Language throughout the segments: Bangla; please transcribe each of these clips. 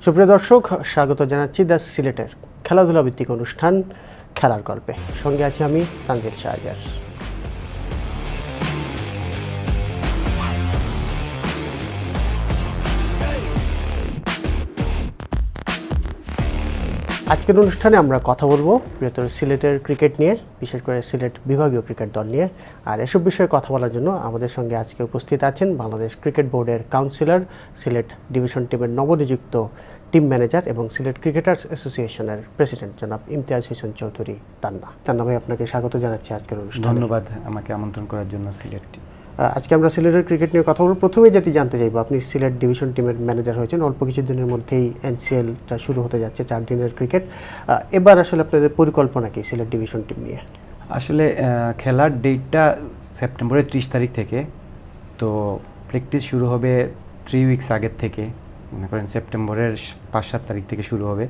সুপ্রিয় দর্শক, স্বাগত জানাচ্ছি দ্য সিলেটের খেলাধুলা ভিত্তিক অনুষ্ঠান খেলার গল্পে। সঙ্গে আছি আমি তানজিল শাহরিয়ার। আজকের অনুষ্ঠানে আমরা কথা বলবো বৃহত্তর সিলেটের ক্রিকেট নিয়ে, বিশেষ করে সিলেট বিভাগীয় ক্রিকেট দল নিয়ে। আর এসব বিষয়ে কথা বলার জন্য আমাদের সঙ্গে আজকে উপস্থিত আছেন বাংলাদেশ ক্রিকেট বোর্ডের কাউন্সিলর, সিলেট ডিভিশন টিমের নবনিযুক্ত টিম ম্যানেজার এবং সিলেট ক্রিকেটার্স অ্যাসোসিয়েশনের প্রেসিডেন্ট জনাব ইমতিয়াজ হোসেন চৌধুরী তান্না। তান্না ভাই, আপনাকে স্বাগত জানাচ্ছি আজকের অনুষ্ঠানে। ধন্যবাদ আমাকে আমন্ত্রণ করার জন্য সিলেট। আজকে আমরা সিলেটের ক্রিকেট নিয়ে কথা বলব। প্রথমেই যেটি জানতে চাইবো, আপনি সিলেট ডিভিশন টিমের ম্যানেজার হয়েছেন, অল্প কিছুদিনের মধ্যেই এনসিএলটা শুরু হতে যাচ্ছে, 4 দিনের ক্রিকেট। এবার আসলে আপনাদের পরিকল্পনা কি সিলেট ডিভিশন টিম নিয়ে? আসলে খেলার ডেটটা সেপ্টেম্বরের 30 তারিখ থেকে, তো প্র্যাকটিস শুরু হবে 3 উইকস আগের থেকে, মনে করেন সেপ্টেম্বরের 5-7 তারিখ থেকে শুরু হবে।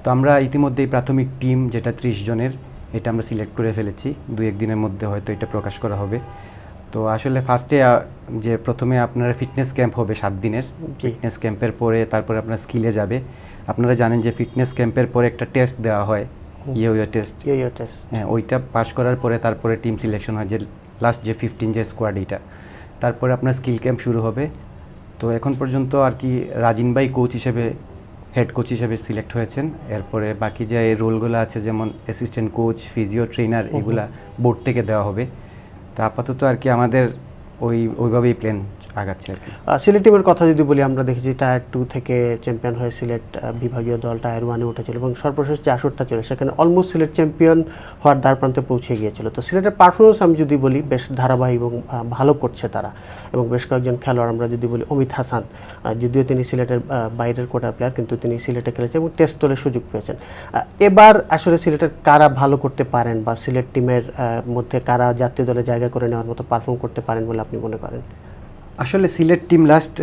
তো আমরা ইতিমধ্যেই প্রাথমিক টিম যেটা 30 জনের, এটা আমরা সিলেক্ট করে ফেলেছি। 2-1 দিনের মধ্যে হয়তো এটা প্রকাশ করা হবে। তো আসলে ফার্স্টে যে প্রথমে আপনার ফিটনেস ক্যাম্প হবে 7 দিনের। ফিটনেস ক্যাম্পের পরে তারপরে আপনার স্কিলে যাবে। আপনারা জানেন যে ফিটনেস ক্যাম্পের পরে একটা টেস্ট দেওয়া হয়, ইয়ো টেস্ট। হ্যাঁ, ওইটা পাস করার পরে তারপরে টিম সিলেকশন হয়, যে লাস্ট যে 15 যে স্কোয়াড, এইটা। তারপরে আপনার স্কিল ক্যাম্প শুরু হবে। তো এখন পর্যন্ত আর কি রাজিন ভাই কোচ হিসেবে, হেড কোচ হিসেবে সিলেক্ট হয়েছেন। এরপরে বাকি যে রোলগুলো আছে, যেমন অ্যাসিস্ট্যান্ট কোচ, ফিজিও ট্রেনার, এগুলা বোর্ড থেকে দেওয়া হবে। তো আপাতত আর কি আমাদের ওইভাবেই প্ল্যান আগাচ্ছে আর কি। সিলেট টিমের কথা যদি বলি, আমরা দেখেছি টায়ার 2 থেকে চ্যাম্পিয়ন হয়ে সিলেট বিভাগীয় দল টায়ার 1-এ উঠেছিল এবং সর্বশেষ যে আসরটা ছিল সেখানে অলমোস্ট সিলেট চ্যাম্পিয়ন হওয়ার দ্বারপ্রান্তে পৌঁছে গিয়েছিল। তো সিলেটের পারফরমেন্স আমি যদি বলি, বেশ ধারাবাহিক এবং ভালো করছে তারা, এবং বেশ কয়েকজন খেলোয়াড় আমরা যদি বলি, অমিত হাসান, যদিও তিনি সিলেটের বাইরের কোটার প্লেয়ার, কিন্তু তিনি সিলেটে খেলেছেন এবং টেস্ট দলে সুযোগ পেয়েছেন। এবার আসলে সিলেটের কারা ভালো করতে পারেন, বা সিলেট টিমের মধ্যে কারা জাতীয় দলে জায়গা করে নেওয়ার মতো পারফর্ম করতে পারেন বলে আপনি মনে করেন? আসলে সিলেট টিম লাস্ট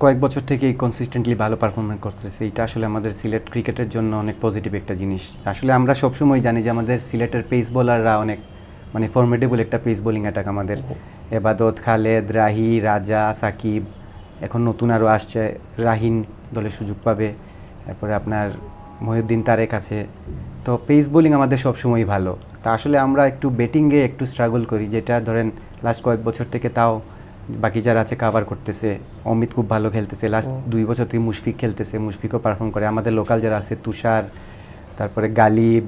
কয়েক বছর থেকেই কনসিস্টেন্টলি ভালো পারফরমেন্স করতেছে। এটা আসলে আমাদের সিলেট ক্রিকেটের জন্য অনেক পজিটিভ একটা জিনিস। আসলে আমরা সবসময় জানি যে আমাদের সিলেটের পেস বোলাররা অনেক ফর্মিডেবল একটা পেস বোলিং অ্যাটাক আমাদের। এবাদত, খালেদ, রাহি, রাজা, সাকিব, এখন নতুন আরও আসছে, রাহিন দলে সুযোগ পাবে। তারপরে আপনার মহিউদ্দিন তারেক আছে। তো পেস বোলিং আমাদের সবসময়ই ভালো। তা আসলে আমরা একটু ব্যাটিংয়ে একটু স্ট্রাগল করি, যেটা ধরেন লাস্ট কয়েক বছর থেকে তাও বাকি যারা আছে কাভার করতেছে। অমিত খুব ভালো খেলতেছে, লাস্ট 2 বছর থেকে মুশফিক খেলতেছে, মুশফিকও পারফর্ম করে। আমাদের লোকাল যারা আছে, তুষার, তারপরে গালিব,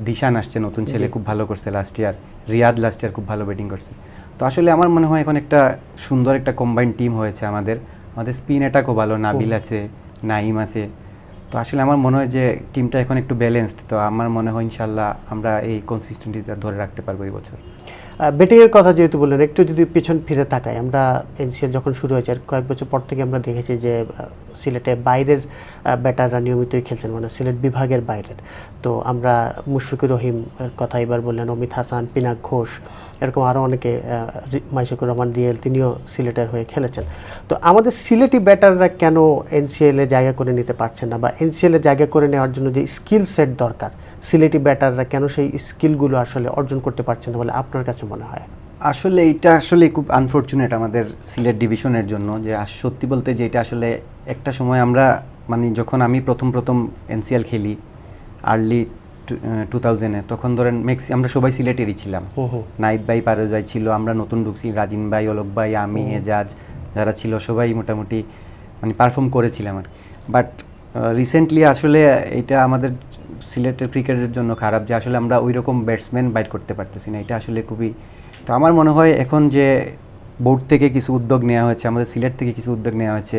দিশান আসছে নতুন ছেলে, খুব ভালো করছে last year. Riyad last year খুব ভালো ব্যাটিং করছে। তো আসলে আমার মনে হয় এখন একটা সুন্দর একটা কম্বাইন্ড টিম হয়েছে আমাদের স্পিন অ্যাটাকও ভালো, নাবিল আছে, নাইম আছে। তো আসলে আমার মনে হয় যে টিমটা এখন একটু ব্যালেন্সড। তো আমার মনে হয় ইনশাল্লাহ আমরা এই কনসিস্টেন্সিটা ধরে রাখতে পারবো এই বছর। ব্যাটিংয়ের কথা যেহেতু বললেন, একটু যদি পিছন ফিরে তাকাই, আমরা এনসিএল যখন শুরু হয়েছে আর কয়েক বছর পর থেকে আমরা দেখেছি যে সিলেটে বাইরের ব্যাটাররা নিয়মিতই খেলছেন, মানে সিলেট বিভাগের বাইরের। তো আমরা মুশফিকুর রহিমের কথা এবার বললেন, অমিত হাসান, পিনাক ঘোষ, এরকম আরও অনেকে, মাইশুকুর রহমান রিয়েল, তিনিও সিলেটের হয়ে খেলেছেন। তো আমাদের সিলেটি ব্যাটাররা কেন এনসিএলে জায়গা করে নিতে পারছেন না, বা এনসিএলে জায়গা করে নেওয়ার জন্য যে স্কিল সেট দরকার, সিলেটি ব্যাটাররা কেন সেই স্কিলগুলো আসলে অর্জন করতে পারছেন না বলে আপনার কাছে মনে হয়? আসলে এটা আসলে খুব আনফর্চুনেট আমাদের সিলেট ডিভিশনের জন্য, যে সত্যি বলতে যে এটা আসলে একটা সময় আমরা যখন আমি প্রথম এনসিএল খেলি আর্লি 2000-এ, তখন ধরেন আমরা সবাই সিলেটেরই ছিলাম। নাইদ ভাই, পারভেজ ভাই ছিল, আমরা নতুন ঢুকছি, রাজিন ভাই, অলক ভাই, আমি, এজাজ যারা ছিল সবাই মোটামুটি পারফর্ম করেছিলাম আর। বাট রিসেন্টলি আসলে এটা আমাদের সিলেটের ক্রিকেটের জন্য খারাপ, যে আসলে আমরা ওই রকম ব্যাটসম্যান বাইট করতে পারতেছি না। এটা আসলে খুবই, তো আমার মনে হয় এখন যে বোর্ড থেকে কিছু উদ্যোগ নেওয়া হয়েছে, আমাদের সিলেট থেকে কিছু উদ্যোগ নেওয়া হয়েছে,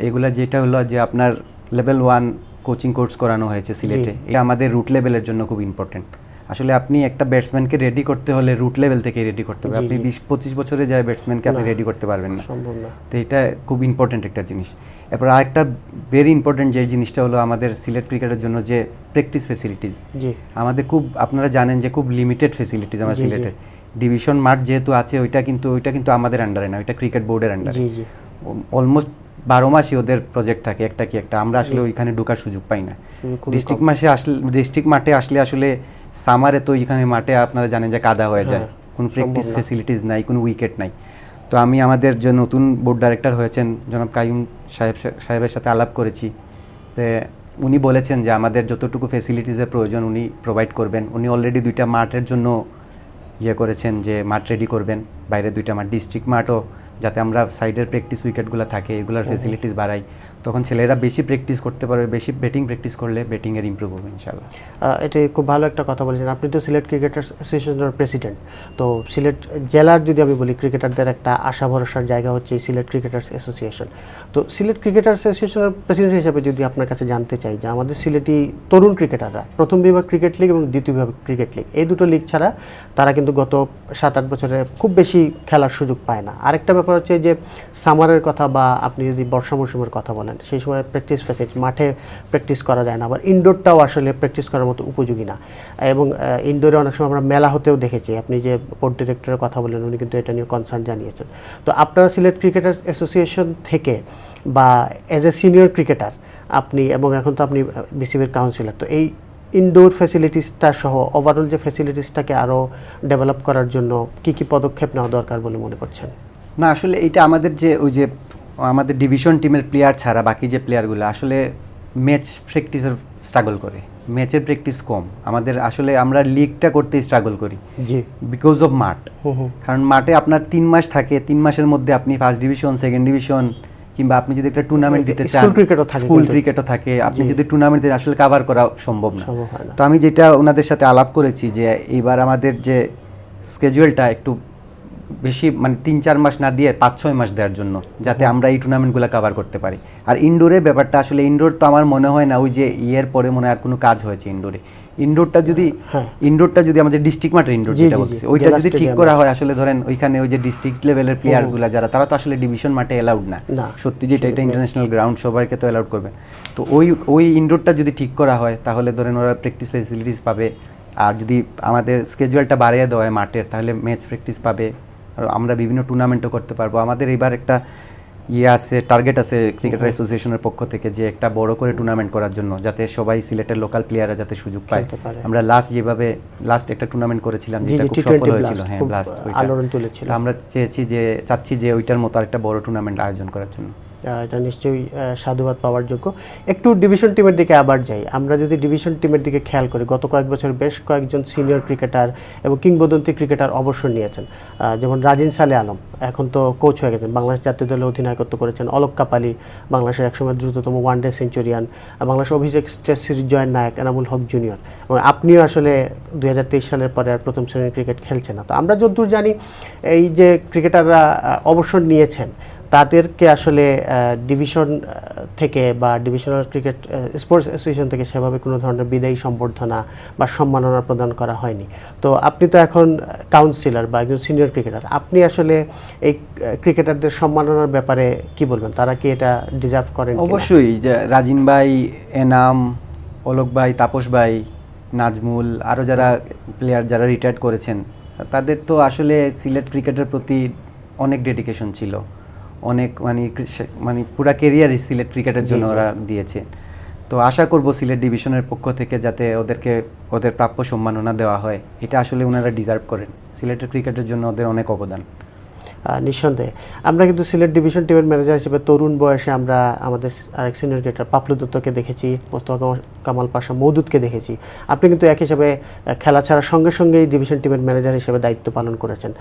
এগুলা যেটা হলো যে আপনার লেভেল 1 কোচিং কোর্স করানো হয়েছে সিলেটে। এটা আমাদের রুট লেভেলের জন্য খুব ইম্পর্টেন্ট। আসলে আপনি একটা ব্যাটসম্যানকে রেডি করতে হলে রুট লেভেল থেকে রেডি করতে হবে। আপনি 20-25 বছরে যায় ব্যাটসম্যানকে আপনি রেডি করতে পারবেন না, সম্ভব না। তো এটা খুব ইম্পর্টেন্ট একটা জিনিস। এরপর আরেকটা ভেরি ইম্পর্টেন্ট যে জিনিসটা হলো আমাদের সিলেট ক্রিকেটের জন্য যে প্র্যাকটিস ফেসিলিটিস। আমাদের খুব, আপনারা জানেন যে খুব লিমিটেড ফেসিলিটিস আমার সিলেটে। ডিভিশন মাঠ যেহেতু আছে, ওইটা কিন্তু আমাদের আন্ডারে না, ওইটা ক্রিকেট বোর্ডের আন্ডারে। অলমোস্ট 12 মাসই ওদের প্রজেক্ট থাকে একটা কি একটা। আমরা আসলে ওইখানে ঢোকার সুযোগ পাই না। ডিস্ট্রিক্ট মাঠে আসলে আসলে সামারে তো এখানে মাঠে আপনারা জানেন যে কাদা হয়ে যায়, কোনো প্র্যাকটিস ফেসিলিটিস নাই, কোনো উইকেট নাই। তো আমি আমাদের যে নতুন বোর্ড ডাইরেক্টর হয়েছেন জনাব কাইম সাহেবের সাথে আলাপ করেছি, উনি বলেছেন যে আমাদের যতটুকু ফেসিলিটিসের প্রয়োজন উনি প্রোভাইড করবেন। উনি অলরেডি 2টা মাঠের জন্য করেছেন যে মাঠ রেডি করবেন, বাইরে 2টা মাঠ, ডিস্ট্রিক্ট মাঠও, যাতে আমরা সাইডের প্র্যাকটিস উইকেটগুলো থাকে এগুলোর ফেসিলিটিস বাড়াই, তখন ছেলেরা বেশি প্র্যাকটিস করতে পারবে, বেশি ব্যাটিং প্র্যাকটিস করলে ব্যাটিংয়ের ইমপ্রুভ হবে ইনশাআল্লাহ। এটি খুব ভালো একটা কথা বলেছেন। আপনি তো সিলেট ক্রিকেটার্স অ্যাসোসিয়েশনের প্রেসিডেন্ট, তো সিলেট জেলার যদি আমি বলি ক্রিকেটারদের একটা আশা ভরসার জায়গা হচ্ছে এই সিলেট ক্রিকেটার্স অ্যাসোসিয়েশন। তো সিলেট ক্রিকেটার্স অ্যাসোসিয়েশনের প্রেসিডেন্ট হিসেবে যদি আপনার কাছে জানতে চাই যে আমাদের সিলেটি তরুণ ক্রিকেটাররা প্রথম বিভাগ ক্রিকেট লিগ এবং দ্বিতীয় বিভাগ ক্রিকেট লিগ, এই দুটো লিগ ছাড়া তারা কিন্তু গত 7-8 বছরে খুব বেশি খেলার সুযোগ পায় না। আরেকটা ব্যাপার হচ্ছে যে সামারের কথা বা আপনি যদি বর্ষা মৌসুমের কথা বলেন, সেই সময় প্র্যাকটিস ফ্যাসিলিটি, মাঠে প্র্যাকটিস করা যায় না, আবার ইনডোরটাও আসলে প্র্যাকটিস করার মতো উপযোগী না। এবং ইনডোরে অনেক সময় আমরা মেলা হতেও দেখেছি। আপনি যে বোর্ড ডিরেক্টরের কথা বলেন উনি কিন্তু এটা নিয়ে কনসার্ন জানিয়েছেন। তো আপনারা সিলেট ক্রিকেটার্স অ্যাসোসিয়েশন থেকে বা অ্যাজ এ সিনিয়র ক্রিকেটার আপনি, এবং এখন তো আপনি বিসিবির কাউন্সিলর, তো এই ইনডোর ফ্যাসিলিটিসটা সহ ওভারঅল যে ফ্যাসিলিটিসটাকে আরও ডেভেলপ করার জন্য কী কী পদক্ষেপ নেওয়া দরকার বলে মনে করছেন? না, আসলে এটা আমাদের যে ওই যে আমাদের ডিভিশন টিমের প্লেয়ার ছাড়া বাকি যে প্লেয়ারগুলো আসলে ম্যাচ প্র্যাকটিসের স্ট্রাগল করে, ম্যাচের প্র্যাকটিস কম। আমাদের আসলে আমরা লিগটা করতে স্ট্রাগল করি জি, বিকজ অফ মাঠ। কারণ মাঠে আপনার 3 মাস থাকে, 3 মাসের মধ্যে আপনি ফার্স্ট ডিভিশন, সেকেন্ড ডিভিশন, কিংবা আপনি যদি একটা টুর্নামেন্ট দিতে চান, স্কুল ক্রিকেটও থাকে, আপনি যদি টুর্নামেন্ট দিতে আসলে কভার করা সম্ভব না। তো আমি যেটা ওনাদের সাথে আলাপ করেছি যে এইবার আমাদের যে স্কেজুয়ালটা একটু বেশি, মানে 3-4 মাস না দিয়ে 5-6 মাস দেওয়ার জন্য, যাতে আমরা এই টুর্নামেন্টগুলো কভার করতে পারি। আর ইনডোরের ব্যাপারটা আসলে ইনডোর তো আমার মনে হয় না ওই যে ইয়ের পরে মনে হয় আর কোনো কাজ হয়েছে ইনডোরে। ইনডোরটা যদি আমাদের ডিস্ট্রিক্ট মাঠের ইনডোর যেটা বলছি ওইটা যদি ঠিক করা হয়, আসলে ধরেন ওইখানে ওই যে ডিস্ট্রিক্ট লেভেলের প্লেয়ারগুলো যারা, তারা তো আসলে ডিভিশন মাঠে অ্যালাউড না সত্যি, যেটা এটা ইন্টারন্যাশনাল গ্রাউন্ড, সবাইকে তো অ্যালাউড করবে। তো ওই ইনডোরটা যদি ঠিক করা হয় তাহলে ধরেন ওরা প্র্যাকটিস ফেসিলিটিস পাবে। আর যদি আমাদের স্কেজুয়ালটা বাড়িয়ে দেওয়া হয় মাঠের, তাহলে ম্যাচ প্র্যাকটিস পাবে, আর আমরা বিভিন্ন টুর্নামেন্টও করতে পারবো। আমাদের এবার একটা আছে, টার্গেট আছে ক্রিকেটার অ্যাসোসিয়েশনের পক্ষ থেকে যে একটা বড় করে টুর্নামেন্ট করার জন্য, যাতে সবাই সিলেটের লোকাল প্লেয়াররা যাতে সুযোগ পায়। আমরা লাস্ট একটা টুর্নামেন্ট করেছিলাম যেটা খুব সফল হয়েছিল, হ্যাঁ ব্লাস্ট, আমরা চাচ্ছি যে ওইটার মতো আরেকটা বড় টুর্নামেন্ট আয়োজন করার জন্য। এটা নিশ্চয়ই সাধুবাদ পাওয়ার যোগ্য। একটু ডিভিশন টিমের দিকে আবার যাই। আমরা যদি ডিভিশন টিমের দিকে খেয়াল করি, গত কয়েক বছর বেশ কয়েকজন সিনিয়র ক্রিকেটার এবং কিংবদন্তি ক্রিকেটার অবসর নিয়েছেন, যেমন রাজিন সালে আলম এখন তো কোচ হয়ে গেছেন, বাংলাদেশ জাতীয় দলে অধিনায়কত্ব করেছেন। অলোক কাপালি বাংলাদেশের একসময় দ্রুততম ওয়ানডে সেঞ্চুরিয়ান, বাংলাদেশ অভিষেক টেস্ট সিরিজ জয়ের নায়ক এনামুল হক জুনিয়র, এবং আপনিও আসলে 2023 সালের পরে আর প্রথম শ্রেণীর ক্রিকেট খেলছেন না। তো আমরা যতদূর জানি এই যে ক্রিকেটাররা অবসর নিয়েছেন তাদেরকে আসলে ডিভিশন থেকে বা ডিভিশনাল ক্রিকেট স্পোর্টস অ্যাসোসিয়েশন থেকে সেভাবে কোনো ধরনের বিদায়ী সম্বর্ধনা বা সম্মাননা প্রদান করা হয়নি। তো আপনি তো এখন কাউন্সিলর বা একজন সিনিয়র ক্রিকেটার, আপনি আসলে এই ক্রিকেটারদের সম্মাননার ব্যাপারে কি বলবেন? তারা কি এটা ডিজার্ভ করেন? অবশ্যই, যে রাজিন ভাই, এনাম, অলোক ভাই, তাপস ভাই, নাজমুল, আরও যারা প্লেয়ার যারা রিটায়ার্ড করেছেন, তাদের তো আসলে সিলেট ক্রিকেটের প্রতি অনেক ডেডিকেশন ছিল, অনেক মানে পুরা কেরিয়ারই সিলেট ক্রিকেটের জন্য ওরা দিয়েছে। তো আশা করব সিলেট ডিভিশনের পক্ষ থেকে যাতে ওদেরকে ওদের প্রাপ্য সম্মাননা দেওয়া হয়, এটা আসলে ওনারা ডিজার্ভ করেন। সিলেটের ক্রিকেটের জন্য ওদের অনেক অবদান। নিঃসন্দেহে আমরা কিন্তু সিলেট ডিভিশন টিমের ম্যানেজার হিসেবে তরুণ বয়সে আমরা আমাদের আরেক সিনিয়র ক্রিকেটার পাপলু দত্তকে দেখেছি, মোস্তফা কামাল পাশা মওদুদকে দেখেছি। আপনি কিন্তু এক হিসেবে খেলা ছাড়ার সঙ্গে সঙ্গেই ডিভিশন টিমের ম্যানেজার হিসেবে দায়িত্ব পালন করেছেন।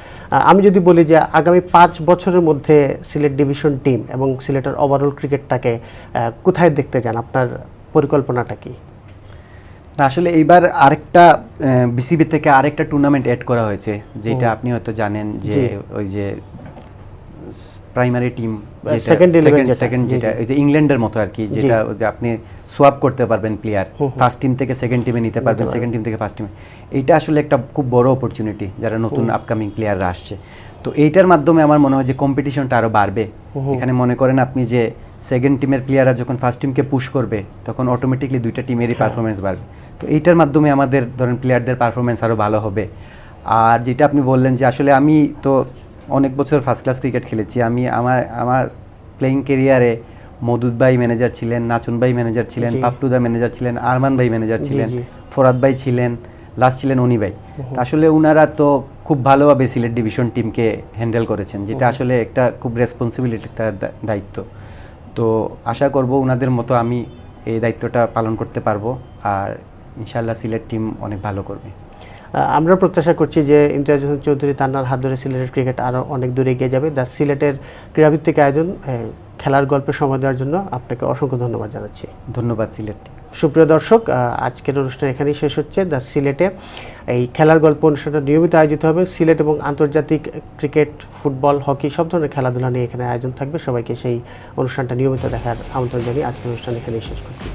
আমি যদি বলি যে আগামী 5 বছরের মধ্যে সিলেট ডিভিশন টিম এবং সিলেটের ওভারঅল ক্রিকেটটাকে কোথায় দেখতে চান? আপনার পরিকল্পনাটা কি? না, আসলে এইবার আরেকটা বিসিবি থেকে আরেকটা টুর্নামেন্ট অ্যাড করা হয়েছে, যেটা আপনি হয়তো জানেন, যে ওই যে প্রাইমারি টিম সেকেন্ড যেটা ওই যে ইংল্যান্ডের মতো আর কি, যেটা যে আপনি সোয়াপ করতে পারবেন প্লেয়ার, ফার্স্ট টিম থেকে সেকেন্ড টিমে নিতে পারবেন, সেকেন্ড টিম থেকে ফার্স্ট টিমে। এইটা আসলে একটা খুব বড় অপরচুনিটি যারা নতুন আপকামিং প্লেয়াররা আসছে। তো এইটার মাধ্যমে আমার মনে হয় যে কম্পিটিশনটা আরও বাড়বে। এখানে মনে করেন আপনি যে সেকেন্ড টিমের প্লেয়াররা যখন ফার্স্ট টিমকে পুশ করবে, তখন অটোমেটিকলি দুইটা টিমেরই পারফরমেন্স বাড়বে। তো এইটার মাধ্যমে আমাদের ধরেন প্লেয়ারদের পারফরমেন্স আরও ভালো হবে। আর যেটা আপনি বললেন যে আসলে আমি তো অনেক বছর ফার্স্ট ক্লাস ক্রিকেট খেলেছি, আমি আমার প্লেয়িং কেরিয়ারে মওদুদ ভাই ম্যানেজার ছিলেন, নাচন ভাই ম্যানেজার ছিলেন, পাপলুদা ম্যানেজার ছিলেন, আরমান ভাই ম্যানেজার ছিলেন, ফরাদ ভাই ছিলেন, লাস্ট ছিলেন অনি ভাই। আসলে ওনারা তো খুব ভালোভাবে সিলেট ডিভিশন টিমকে হ্যান্ডেল করেছেন, যেটা আসলে একটা খুব রেসপন্সিবিলিটি, একটা দায়িত্ব। তো আশা করব ওনাদের মতো আমি এই দায়িত্বটা পালন করতে পারবো, আর ইনশাআল্লাহ সিলেট টিম অনেক ভালো করবে। আমরা প্রত্যাশা করছি যে ইমতিয়াজ হোসেন চৌধুরী তান্নার হাত ধরে সিলেটের ক্রিকেট আরও অনেক দূরে এগিয়ে যাবে। দ্য সিলেটের ক্রীড়াভিত্তিক আয়োজন খেলার গল্পে সময় দেওয়ার জন্য আপনাকে অসংখ্য ধন্যবাদ জানাচ্ছি। ধন্যবাদ সিলেট। সুপ্রিয় দর্শক, আজকের অনুষ্ঠান এখানেই শেষ হচ্ছে। দ্য সিলেটে এই খেলার গল্প অনুষ্ঠানটা নিয়মিত আয়োজিত হবে। সিলেট এবং আন্তর্জাতিক ক্রিকেট, ফুটবল, হকি সব ধরনের খেলাধুলা নিয়ে এখানে আয়োজন থাকবে। সবাইকে সেই অনুষ্ঠানটা নিয়মিত দেখার আমন্ত্রণ জানিয়ে আজকের অনুষ্ঠান এখানেই শেষ করছি।